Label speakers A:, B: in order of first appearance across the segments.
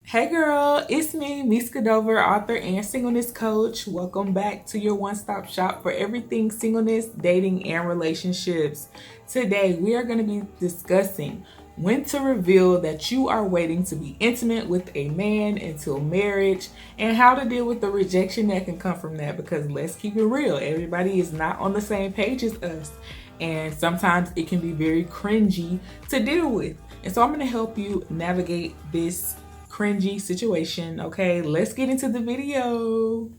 A: Hey girl, it's me, Meska, author and singleness coach. Welcome back to your one-stop shop for everything singleness, dating, and relationships. Today, we are going to be discussing when to reveal that you are waiting to be intimate with a man until marriage and how to deal with the rejection that can come from that, because let's keep it real, everybody is not on the same page as us, and sometimes it can be very cringy to deal with. And so I'm going to help you navigate this cringy situation. Okay, let's get into the video.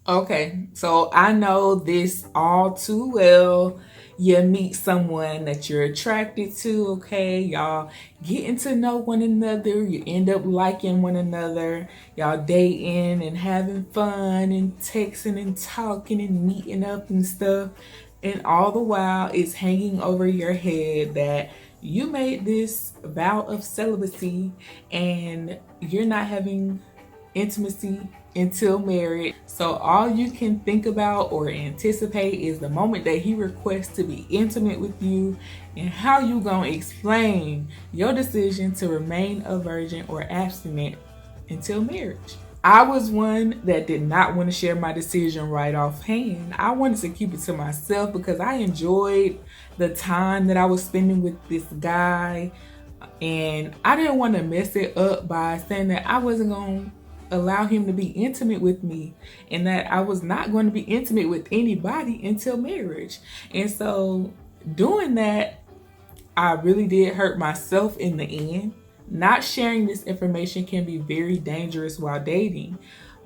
A: Okay, so I know this all too well. You meet someone that you're attracted to, okay? Y'all getting to know one another. You end up liking one another. Y'all dating and having fun and texting and talking and meeting up and stuff. And all the while, it's hanging over your head that you made this vow of celibacy and you're not having intimacy until marriage. So all you can think about or anticipate is the moment that he requests to be intimate with you and how you gonna explain your decision to remain a virgin or abstinent until marriage. I was one that did not want to share my decision right offhand. I wanted to keep it to myself because I enjoyed the time that I was spending with this guy, and I didn't want to mess it up by saying that I wasn't going to allow him to be intimate with me and that I was not going to be intimate with anybody until marriage. And so doing that, I really did hurt myself in the end. Not sharing this information can be very dangerous while dating.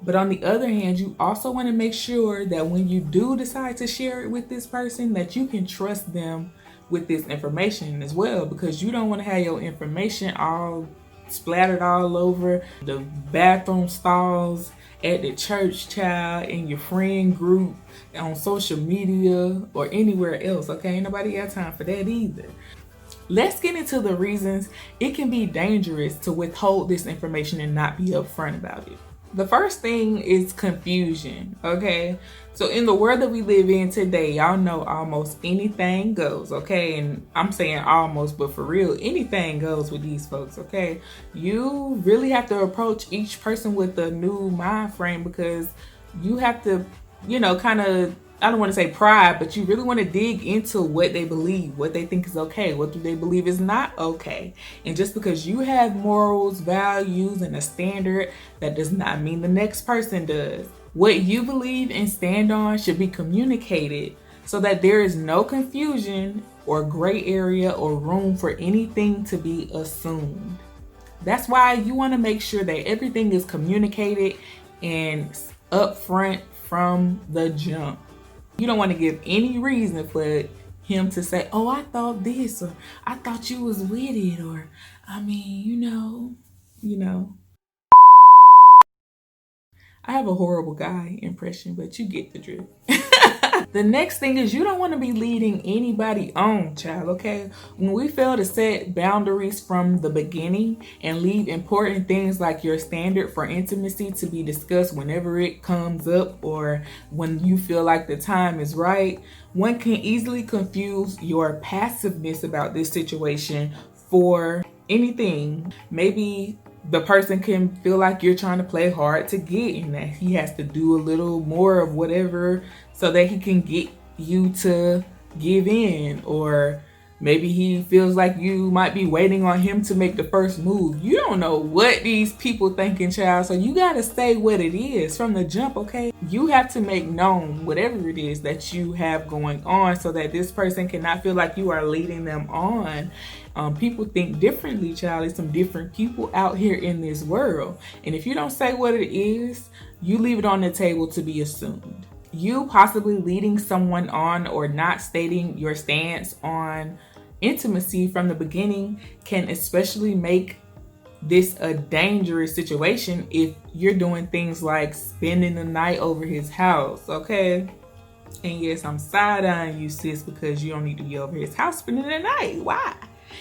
A: But on the other hand, you also want to make sure that when you do decide to share it with this person, that you can trust them with this information as well, because you don't want to have your information all splattered all over the bathroom stalls, at the church, child, in your friend group, on social media, or anywhere else. Okay, ain't nobody got time for that either. Let's get into the reasons it can be dangerous to withhold this information and not be upfront about it. The first thing is confusion, okay? So in the world that we live in today, y'all know almost anything goes, okay? And I'm saying almost, but for real, anything goes with these folks, okay? You really have to approach each person with a new mind frame, because you have to, kind of, I don't want to say pride, but you really want to dig into what they believe, what they think is okay, what do they believe is not okay. And just because you have morals, values, and a standard, that does not mean the next person does. What you believe and stand on should be communicated so that there is no confusion or gray area or room for anything to be assumed. That's why you want to make sure that everything is communicated and upfront from the jump. You don't want to give any reason for him to say, oh, I thought this, or I thought you was with it, or I mean, you know. I have a horrible guy impression, but you get the drift. The next thing is you don't want to be leading anybody on, child, okay? When we fail to set boundaries from the beginning and leave important things like your standard for intimacy to be discussed whenever it comes up or when you feel like the time is right, one can easily confuse your passiveness about this situation for anything. Maybe the person can feel like you're trying to play hard to get, and that he has to do a little more of whatever so that he can get you to give in, or maybe he feels like you might be waiting on him to make the first move. You don't know what these people thinking, child, so you gotta say what it is from the jump, okay? You have to make known whatever it is that you have going on so that this person cannot feel like you are leading them on. People think differently, child. There's some different people out here in this world, and if you don't say what it is, you leave it on the table to be assumed. You possibly leading someone on or not stating your stance on intimacy from the beginning can especially make this a dangerous situation if you're doing things like spending the night over his house, okay? And yes, I'm side-eyeing you, sis, because you don't need to be over his house spending the night. Why?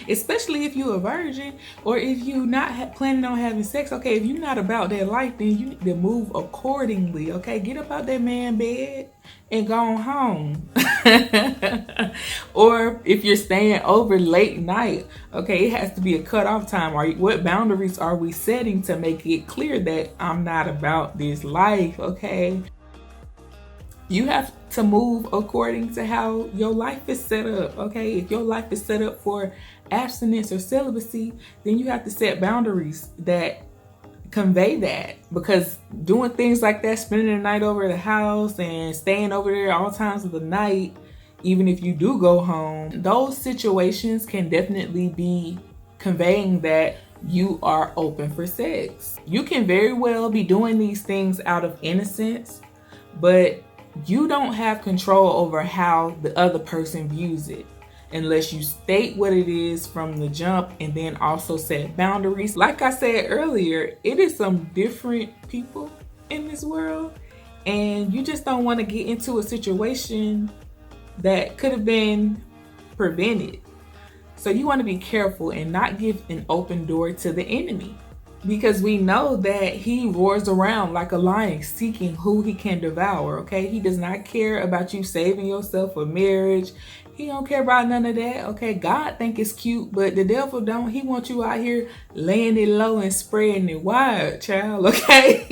A: especially if you're a virgin or if you're not planning on having sex. Okay, if you're not about that life, then you need to move accordingly. Okay, get up out that man bed and go on home. Or if you're staying over late night, okay, it has to be a cutoff time. What boundaries are we setting to make it clear that I'm not about this life? Okay, you have to move according to how your life is set up. Okay, if your life is set up for abstinence or celibacy, then you have to set boundaries that convey that, because doing things like that, spending the night over at the house and staying over there all times of the night, even if you do go home, those situations can definitely be conveying that you are open for sex. You can very well be doing these things out of innocence, but you don't have control over how the other person views it unless you state what it is from the jump and then also set boundaries. Like I said earlier, it is some different people in this world, and you just don't want to get into a situation that could have been prevented. So you want to be careful and not give an open door to the enemy, because we know that he roars around like a lion seeking who he can devour. Okay, he does not care about you saving yourself for marriage. He don't care about none of that. Okay, God think it's cute, but the devil don't. He wants you out here laying it low and spreading it wide, child. Okay.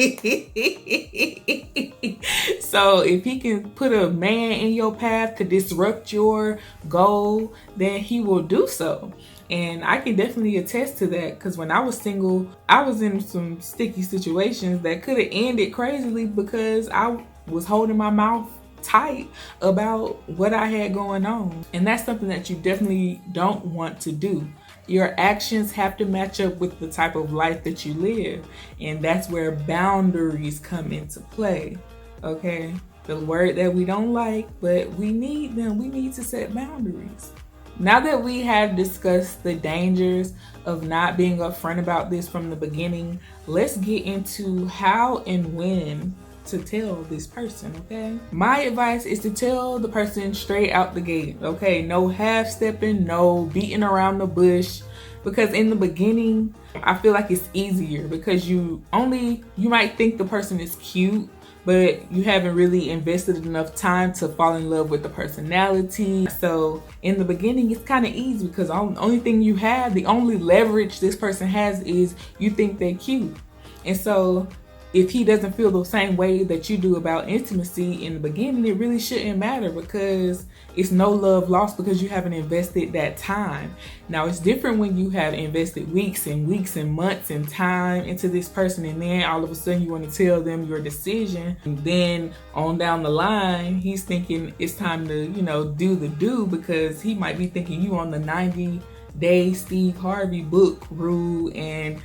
A: So if he can put a man in your path to disrupt your goal, then he will do so. And I can definitely attest to that, because when I was single, I was in some sticky situations that could have ended crazily because I was holding my mouth tight about what I had going on. And that's something that you definitely don't want to do. Your actions have to match up with the type of life that you live. And that's where boundaries come into play. Okay? The word that we don't like, but we need them. We need to set boundaries. Now that we have discussed the dangers of not being upfront about this from the beginning, let's get into how and when to tell this person, okay? My advice is to tell the person straight out the gate, okay? No half-stepping, no beating around the bush, because in the beginning, I feel like it's easier because you might think the person is cute, but you haven't really invested enough time to fall in love with the personality. So in the beginning, it's kind of easy because the only thing you have, the only leverage this person has is you think they're cute. And so if he doesn't feel the same way that you do about intimacy in the beginning, it really shouldn't matter, because it's no love lost because you haven't invested that time. Now, it's different when you have invested weeks and months and time into this person, and then all of a sudden you want to tell them your decision. And then on down the line, he's thinking it's time to, do the do, because he might be thinking you on the 90-day Steve Harvey book rule, and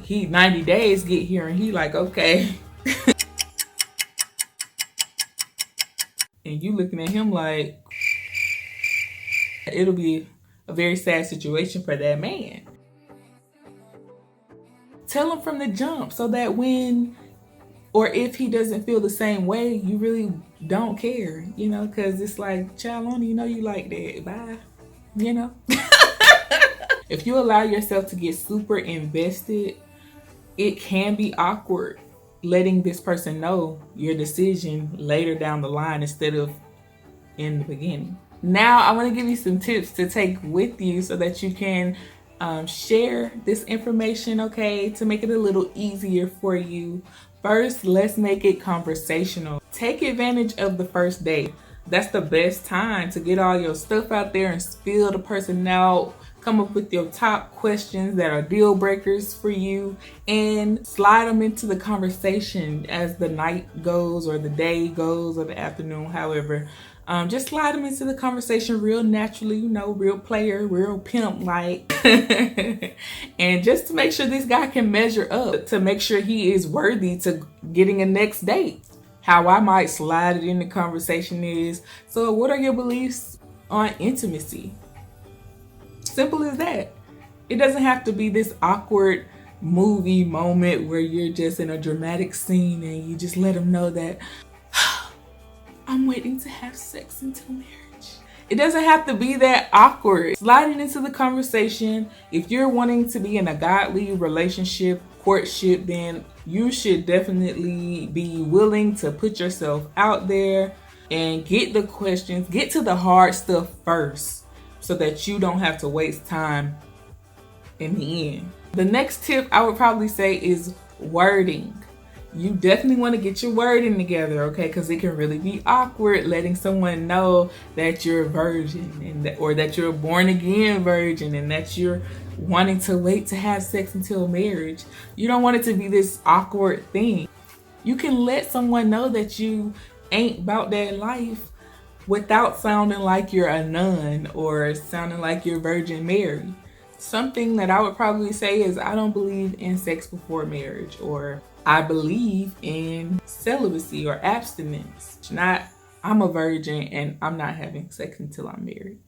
A: 90 days get here and he like, okay. And you looking at him like, it'll be a very sad situation for that man. Tell him from the jump so that when or if he doesn't feel the same way, you really don't care, because it's like, child, only you like that. Bye. If you allow yourself to get super invested, it can be awkward letting this person know your decision later down the line instead of in the beginning. Now, I want to give you some tips to take with you so that you can share this information, okay, to make it a little easier for you. First, let's make it conversational. Take advantage of the first date. That's the best time to get all your stuff out there and spill the person out. Come up with your top questions that are deal breakers for you and slide them into the conversation as the night goes or the day goes or the afternoon, however. Just slide them into the conversation real naturally, real player, real pimp like. And just to make sure this guy can measure up, to make sure he is worthy to getting a next date. How I might slide it in the conversation is, so what are your beliefs on intimacy? Simple as that. It doesn't have to be this awkward movie moment where you're just in a dramatic scene and you just let them know that I'm waiting to have sex until marriage. It doesn't have to be that awkward. Sliding into the conversation. If you're wanting to be in a godly relationship, courtship, then you should definitely be willing to put yourself out there and get the questions, get to the hard stuff first so that you don't have to waste time in the end. The next tip I would probably say is wording. You definitely want to get your wording together, okay? Because it can really be awkward letting someone know that you're a virgin or that you're a born again virgin and that you're wanting to wait to have sex until marriage. You don't want it to be this awkward thing. You can let someone know that you ain't about that life without sounding like you're a nun or sounding like you're Virgin Mary. Something that I would probably say is I don't believe in sex before marriage, or I believe in celibacy or abstinence. Not I'm a virgin and I'm not having sex until I'm married.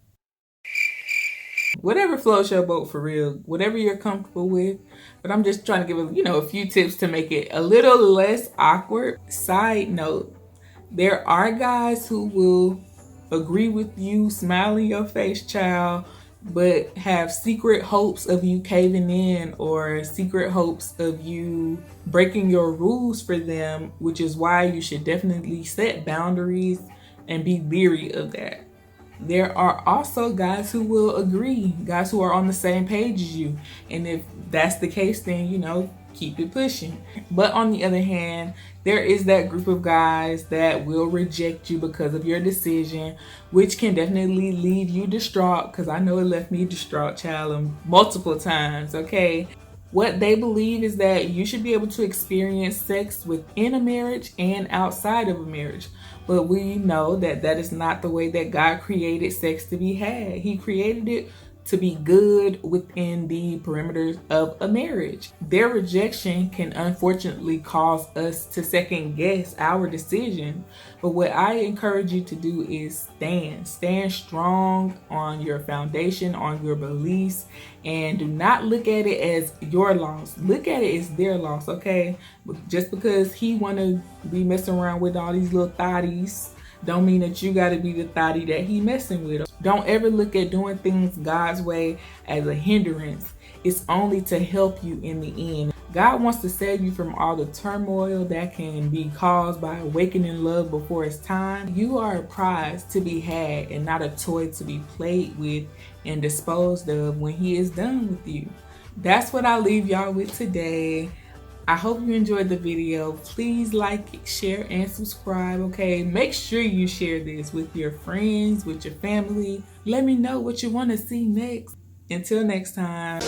A: Whatever floats your boat for real, whatever you're comfortable with. But I'm just trying to give a few tips to make it a little less awkward. Side note, there are guys who will agree with you, smile in your face, child, but have secret hopes of you caving in or secret hopes of you breaking your rules for them, which is why you should definitely set boundaries and be leery of that. There are also guys who will agree, guys who are on the same page as you. And if that's the case, then, keep it pushing. But on the other hand, there is that group of guys that will reject you because of your decision, which can definitely leave you distraught, because I know it left me distraught, child, multiple times, okay? What they believe is that you should be able to experience sex within a marriage and outside of a marriage. But we know that that is not the way that God created sex to be had. He created it to be good within the perimeters of a marriage. Their rejection can unfortunately cause us to second guess our decision. But what I encourage you to do is stand strong on your foundation, on your beliefs, and do not look at it as your loss. Look at it as their loss, okay? Just because he want to be messing around with all these little thotties don't mean that you got to be the thotty that he messing with. Don't ever look at doing things God's way as a hindrance. It's only to help you in the end. God wants to save you from all the turmoil that can be caused by awakening love before it's time. You are a prize to be had and not a toy to be played with and disposed of when he is done with you. That's what I leave y'all with today. I hope you enjoyed the video. Please like, share, and subscribe, okay? Make sure you share this with your friends, with your family. Let me know what you want to see next. Until next time.